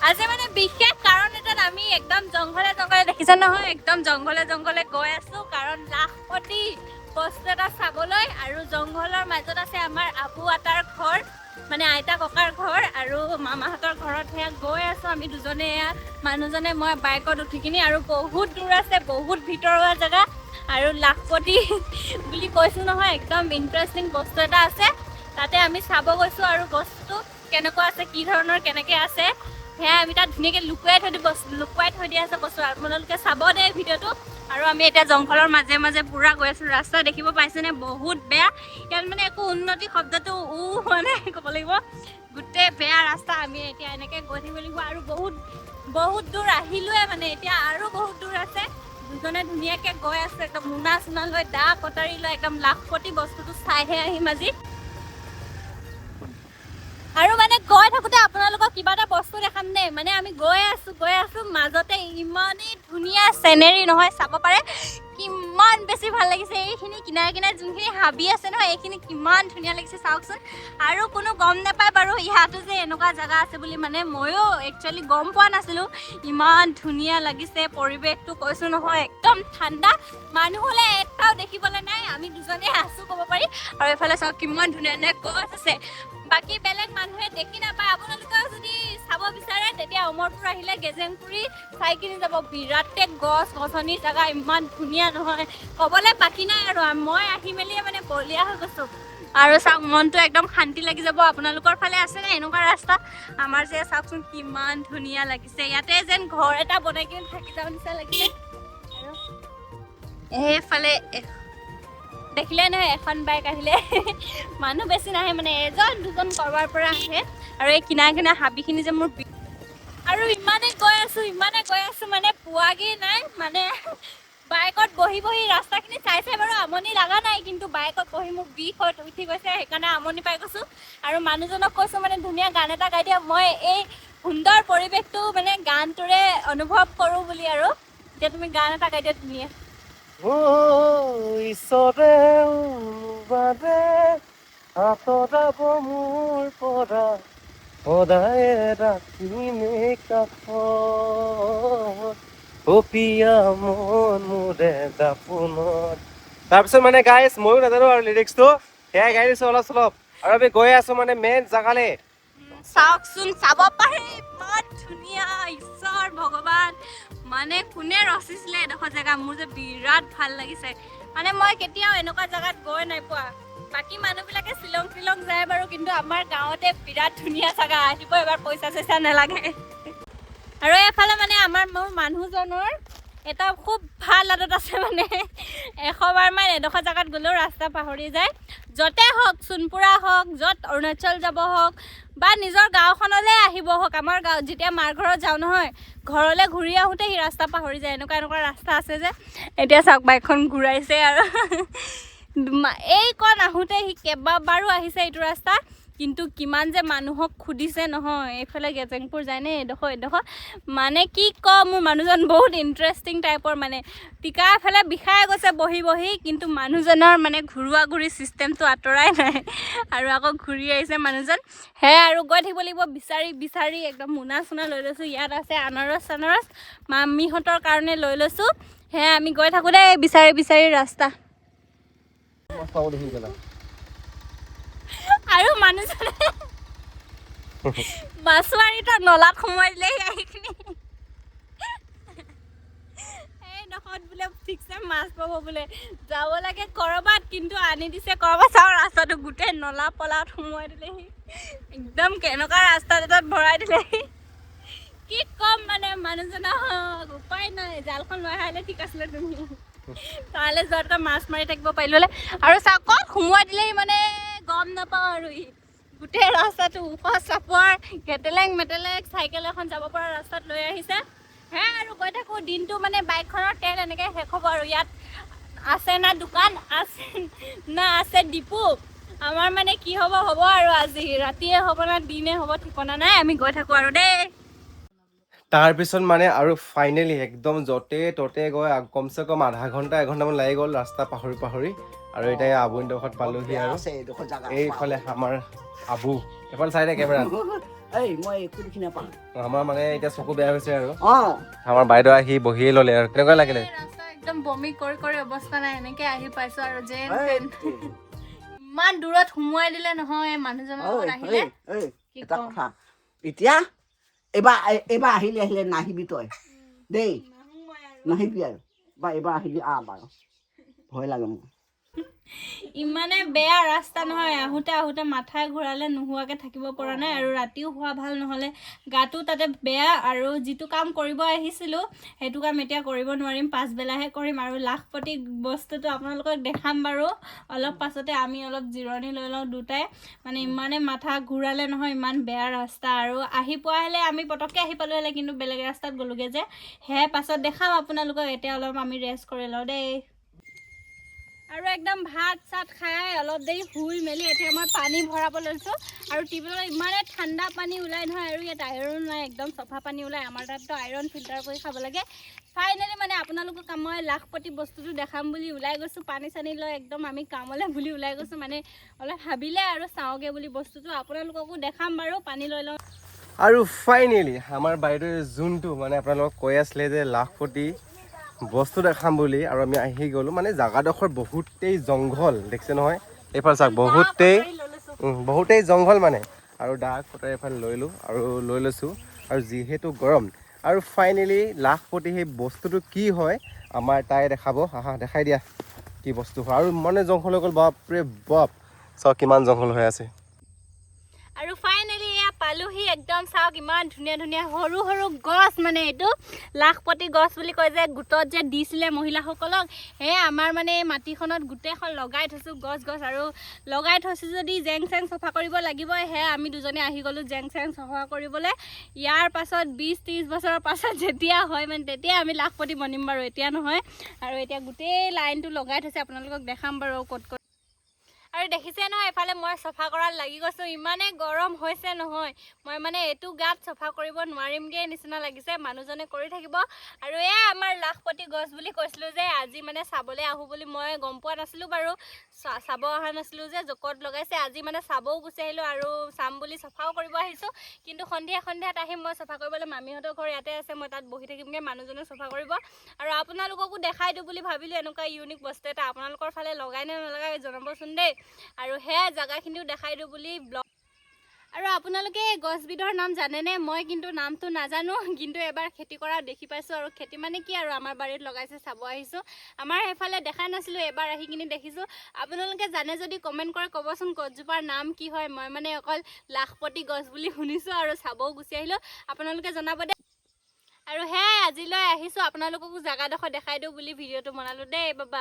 আজি মানে বিশেষ কাৰণ এটাত আমি একদম জংঘলে জংঘলে দেখিছা নহয় একদম জংঘলে জংঘলে গৈ আছো কাৰণ লাখপতি বস্তু এটা চাবলৈ আৰু জংঘলৰ মাজত আছে আমাৰ আবু আটাৰ ঘৰ মানে আইতা ককাৰ ঘৰ আৰু মামাহঁতৰ ঘৰত সেয়া গৈ আছো আমি দুজনে এয়া মানুহজনে মই বাইকত উঠি কিনি আৰু বহুত দূৰ আছে বহুত ভিতৰুৱা জেগা আৰু লাখপতি বুলি কৈছো নহয় একদম ইণ্টাৰেষ্টিং বস্তু এটা আছে তাতে আমি চাব গৈছো আৰু বস্তুটো কেনেকুৱা আছে কি ধৰণৰ কেনেকৈ আছে সেয়া আমি তাত ধুনীয়াকৈ লুকুৱাই থৈ দিয়া আছে বস্তু আপোনালোকে চাব দে ভিডিঅ'টো আৰু আমি এতিয়া জংঘলৰ মাজে মাজে পুৰা গৈ আছো ৰাস্তা দেখিব পাইছেনে বহুত বেয়া ইয়াত মানে একো উন্নতি শব্দটো মানে ক'ব লাগিব গোটেই বেয়া ৰাস্তা আমি এতিয়া এনেকৈ গৈ থাকিব লাগিব আৰু বহুত দূৰ আহিলোৱে মানে এতিয়া আৰু বহুত দূৰ আছে দুজনে ধুনীয়াকৈ গৈ আছে একদম মোনা চোনা লৈ দা কটাৰী লৈ একদম লাখপতি বস্তুটো চাইহে আহিম আজি আৰু মানে গৈ থাকোঁতে আপোনালোকক কিবা এটা বস্তু দেখাম দেই মানে আমি গৈ আছো মাজতে ইমানেই ধুনীয়া চিনেৰী নহয় চাব পাৰে কিমান বেছি ভাল লাগিছে এইখিনি কিনাৰে কিনাৰে যোনখিনি হাবি আছে নহয় এইখিনি কিমান ধুনীয়া লাগিছে চাওকচোন আৰু কোনো গম নাপায় বাৰু ইয়াতো যে এনেকুৱা জেগা আছে বুলি মানে ময়ো একচুৱেলি গম পোৱা নাছিলোঁ ইমান ধুনীয়া লাগিছে পৰিৱেশটো কৈছোঁ নহয় একদম ঠাণ্ডা মানুহ হ'লে এটাও দেখিবলৈ নাই আমি দুজনে আছোঁ ক'ব পাৰি আৰু এইফালে চাওক কিমান ধুনীয়া ধুনীয়া গছ আছে বাকী বেলেগ মানুহে দেখি নাপায় আপোনালোকেও যদি চাব বিচাৰে তেতিয়া অমৰপুৰ আহিলে গেজেংপুৰি চাই কিনি যাব বিৰাটে গছ গছনি জেগা ইমান ধুনীয়া নহয় ক'বলৈ বাকী নাই আৰু মই আহি মেলিয়ে মানে বলিয়া হৈ গৈছোঁ আৰু চাওক মনটো একদম শান্তি লাগি যাব আপোনালোকৰ ফালে আছেনে এনেকুৱা ৰাস্তা আমাৰ যে চাওকচোন কিমান ধুনীয়া লাগিছে ইয়াতে যেন ঘৰ এটা বনাই কিনি থাকি যাব নিচিনা লাগিছে আৰু এইফালে দেখিলে নহয় এখন বাইক আহিলে মানুহ বেছি নাহে মানে এজন দুজন কৰবাৰ পৰা আহে আৰু এই কিনা কিনা হাবিখিনি যে মোৰ আৰু ইমানে গৈ আছো মানে পোৱাগি নাই মানে বাইকত বহি ৰাস্তাখিনি চাইছে বাৰু আমনি লগা নাই কিন্তু বাইকত বহি মোৰ বিষ হৈ উঠি গৈছে সেইকাৰণে আমনি পাই গৈছোঁ আৰু মানুহজনক কৈছোঁ মানে ধুনীয়া গান এটা গাই দিয়া মই এই সুন্দৰ পৰিৱেশটো মানে গানটোৰে অনুভৱ কৰোঁ বুলি আৰু এতিয়া তুমি গান এটা গাই দিয়া ধুনীয়া ঈশ্বৰে বাদে আঁতৰাব মোৰ পৰা সদায় ৰাখিমে কাষত পিয়া মন মোৰে দাপোনত তাৰপিছত মানে গাইছ ময়ো নাজানো আৰু লিৰিক্সটো সেয়াই গাই দিছোঁ অলপ চলপ আৰু আমি গৈ আছো মানে মেইন জেগালে চাওকচোন চাব পাৰে ইমান ধুনীয়া ঈশ্বৰ ভগৱান মানে কোনে ৰচিছিলে এডোখৰ জেগা মোৰ যে বিৰাট ভাল লাগিছে মানে মই কেতিয়াও এনেকুৱা জেগাত গৈ নাই পোৱা বাকী মানুহবিলাকে শ্বিলং যায় বাৰু কিন্তু আমাৰ গাঁৱতে বিৰাট ধুনীয়া জেগা আহিব এবাৰ পইচা চইচা নালাগে আৰু এইফালে মানে মোৰ মানুহজনৰ এটা খুব ভাল আদত আছে মানে 100বাৰমান এডোখৰ জেগাত গ'লেও ৰাস্তা পাহৰি যায় য'তে হওক সোণপুৰা হওক য'ত অৰুণাচল যাব হওক বা নিজৰ গাঁওখনলৈ আহিব হওক আমাৰ গাঁও যেতিয়া মাৰ ঘৰত যাওঁ নহয় ঘৰলৈ ঘূৰি আহোঁতে সি ৰাস্তা পাহৰি যায় এনেকুৱা ৰাস্তা আছে যে এতিয়া চাওক বাইকখন ঘূৰাইছে আৰু এইকণ আহোঁতে সি কেইবাবাৰো আহিছে এইটো ৰাস্তা কিন্তু কিমান যে মানুহক সুধিছে নহয় এইফালে গেজেংপুৰ যায়নে এডোখৰ মানে কি কওঁ মোৰ মানুহজন বহুত ইণ্টাৰেষ্টিং টাইপৰ মানে টিকা এফালে বিষাই গৈছে বহি কিন্তু মানুহজনৰ মানে ঘূৰি ছিষ্টেমটো আঁতৰাই নাই আৰু আকৌ ঘূৰি আহিছে মানুহজন সেয়া আৰু গৈ থাকিব লাগিব বিচাৰি একদম মোনা চোনা লৈ লৈছোঁ ইয়াত আছে আনাৰস মামীহঁতৰ কাৰণে লৈ লৈছোঁ সেয়া আমি গৈ থাকোঁ দেই বিচাৰি ৰাস্তা আৰু মানুহজনে মাছুৱাৰীটো নলাত সোমাই দিলে সেইখিনি এইডোখৰত বোলে ঠিকছে মাছ পাব বোলে যাব লাগে কৰবাত কিন্তু আনি দিছে কৰবাত চাওঁ ৰাস্তাটো গোটেই নলা পলাত সোমোৱাই দিলেহি একদম কেনেকুৱা ৰাস্তা এটাত ভৰাই দিলেহি কি কম মানে মানুহজনক উপায় নাই জালখন লৈ আহিলে ঠিক আছিলে তুমি তালৈ যোৱাত মাছ মাৰি থাকিব পাৰিলোঁ আৰু চাওক ক'ত সোমোৱাই দিলেহি মানে গম নাপাওঁ আৰু গোটেই ৰাস্তাটো ওখ চাপৰ গেটেলেং মেটেলেং চাইকেল এখন যাব পৰা ৰাস্তাত লৈ আহিছে হে আৰু গৈ থাকোঁ দিনটো মানে বাইকখনৰ তেল এনেকৈ শেষ হ'ব আৰু ইয়াত আছে না দোকান আছে ডিপু আমাৰ মানে কি হ'ব আৰু আজি ৰাতিয়ে হ'ব না দিনে হ'ব ঠিকনা নাই আমি গৈ থাকোঁ আৰু দেই তাৰপিছত মানে আৰু ফাইনেলি একদম য'তে ত'তে গৈ কমচে কম আধা ঘণ্টা এঘণ্টামান লাগি গ'ল ৰাস্তা পাহৰি আৰু এতিয়া আবুহঁতৰ ঘৰত পালোহি আৰু এইফালে আমাৰ আবু এইফালে চাই দে কেমেৰাত এই মই একো দেখি নাপাওঁ আমাৰ মানে এতিয়া চকু বেয়া হৈছে আৰু অঁ আমাৰ বাইদেউ আহি বহিয়ে ল'লে আৰু কেনেকুৱা লাগিলে ৰাস্তা একদম বমি কৰি অৱস্থা নাই এনেকে আহি পাইছো আৰু যেন এই, তেন ইমান দূৰত সোমোৱাই দিলে নহয় মানুহজনৰ লগত আহিলে কি এটা কম কথা এতিয়া এইবাৰ আহিলে নাহিবি তই দেই নাহিবি আৰু বা এইবাৰ আহিবি বাৰু ভয় লাগে মোক ইমানে বেয়া ৰাস্তা নহয় আহোঁতে মাথাই ঘূৰালে নোহোৱাকে থাকিব পৰা নাই আৰু ৰাতিও হোৱা ভাল নহ'লে গাটো তাতে বেয়া আৰু যিটো কাম কৰিব আহিছিলোঁ সেইটো কাম এতিয়া কৰিব নোৱাৰিম পাছবেলাহে কৰিম আৰু লাখপতি বস্তুটো আপোনালোকক দেখাম বাৰু অলপ পাছতে আমি অলপ জিৰণি লৈ লওঁ দুটাই মানে ইমানে মাথা ঘূৰালে নহয় ইমান বেয়া ৰাস্তা আৰু আহি পোৱা হ'লে আমি পটককৈ আহি পালোঁ হ'লে কিন্তু বেলেগ ৰাস্তাত গ'লোগৈ যে সেয়ে পাছত দেখাম আপোনালোকক এতিয়া অলপ আমি ৰেষ্ট কৰি লওঁ দেই আৰু একদম ভাত চাত খাই অলপ দেৰি শুই মেলি এতিয়া মই পানী ভৰাব লৈছোঁ আৰু টিউবৱেলত ইমানে ঠাণ্ডা পানী ওলাই নহয় আৰু ইয়াত আইৰণ নাই একদম চফা পানী ওলাই আমাৰ তাততো আইৰণ ফিল্টাৰ কৰি খাব লাগে ফাইনেলি মানে আপোনালোকক মই লাখপতি বস্তুটো দেখাম বুলি ওলাই গৈছোঁ পানী চানী লৈ একদম আমি কামলৈ বুলি ওলাই গৈছোঁ মানে অলপ ভাবিলে আৰু চাওঁগৈ বুলি বস্তুটো আপোনালোককো দেখাম বাৰু পানী লৈ লওঁ আৰু ফাইনেলি আমাৰ বাইদেৱে যোনটো মানে আপোনালোকক কৈ আছিলে যে লাখপতি বস্তু দেখাম বুলি আৰু আমি আহি গ'লোঁ মানে জাগাডোখৰ বহুতেই জংঘল দেখিছে নহয় এইফালে চাওক বহুতেই জংঘল মানে আৰু দাগ কটাৰী এইফালে লৈ লৈছোঁ আৰু যিহেতু গৰম আৰু ফাইনেলি লাখপতি সেই বস্তুটো কি হয় আমাৰ তাই দেখাব দেখাই দিয়া কি বস্তু হয় আৰু মানে জংঘল হৈ গ'ল বাপৰে বাপ চাওক কিমান জংঘল হৈ আছে আৰু ফাইনেলি এয়া পালোহি একদম চাওক ইমান ধুনীয়া ধুনীয়া সৰু সৰু গছ মানে এইটো লাখপতি গছ বুলি কয় যে গোটত যে দিছিলে মহিলাসকলক সেয়ে আমাৰ মানে এই মাটিখনত গোটেইখন লগাই থৈছোঁ গছ আৰু লগাই থৈছোঁ যদি জেং চেং চফা কৰিব লাগিব সেয়ে আমি দুজনে আহি গ'লোঁ জেং চেং চফা কৰিবলৈ ইয়াৰ পাছত 20-30 বছৰৰ পাছত যেতিয়া হয় মানে তেতিয়া আমি লাখপতি বনিম বাৰু এতিয়া নহয় আৰু এতিয়া গোটেই লাইনটো লগাই থৈছে আপোনালোকক দেখাম বাৰু ক'ত আৰু দেখিছে নহয় এফালে মই চফা কৰাত লাগি গৈছোঁ ইমানেই গৰম হৈছে নহয় মই মানে এইটো গাত চফা কৰিব নোৱাৰিমগৈ নিচিনা লাগিছে মানুহজনে কৰি থাকিব আৰু এয়া আমাৰ লাখপতি গছ বুলি কৈছিলোঁ যে আজি মানে চাবলৈ আহোঁ বুলি মই গম পোৱা নাছিলোঁ বাৰু চাব অহা নাছিলোঁ যে জকত লগাইছে আজি মানে চাবও গুচি আহিলোঁ আৰু চাম বুলি চফাও কৰিব আহিছোঁ কিন্তু সন্ধিয়াত আহিম মই চফা কৰিবলৈ মামীহঁতৰ ঘৰ ইয়াতে আছে মই তাত বহি থাকিমগৈ মানুহজনে চফা কৰিব আৰু আপোনালোককো দেখাই দিওঁ বুলি ভাবিলোঁ এনেকুৱা ইউনিক বস্তু এটা আপোনালোকৰ ফালে লগাই নে নলগাই জনাবচোন দেই আৰু সেয়া জেগাখিনিও দেখাই দিওঁ বুলি ব্লগ আৰু আপোনালোকে গছবিধৰ নাম জানেনে মই কিন্তু নামটো নাজানো কিন্তু এবাৰ খেতি কৰা দেখি পাইছোঁ আৰু খেতি মানে কি আৰু আমাৰ বাৰীত লগাইছে চাব আহিছোঁ আমাৰ সেইফালে দেখা নাছিলোঁ এবাৰ আহি কিনি দেখিছোঁ আপোনালোকে জানে যদি কমেণ্ট কৰি ক'বচোন গছজোপাৰ নাম কি হয় মই মানে অকল লাখপতি গছ বুলি শুনিছোঁ আৰু চাবও গুচি আহিলোঁ আপোনালোকে জনাব দেই আৰু সেয়াই আজিলৈ আহিছোঁ আপোনালোককো জেগাডোখৰ দেখাই দিওঁ বুলি ভিডিঅ'টো বনালোঁ দেই বাবা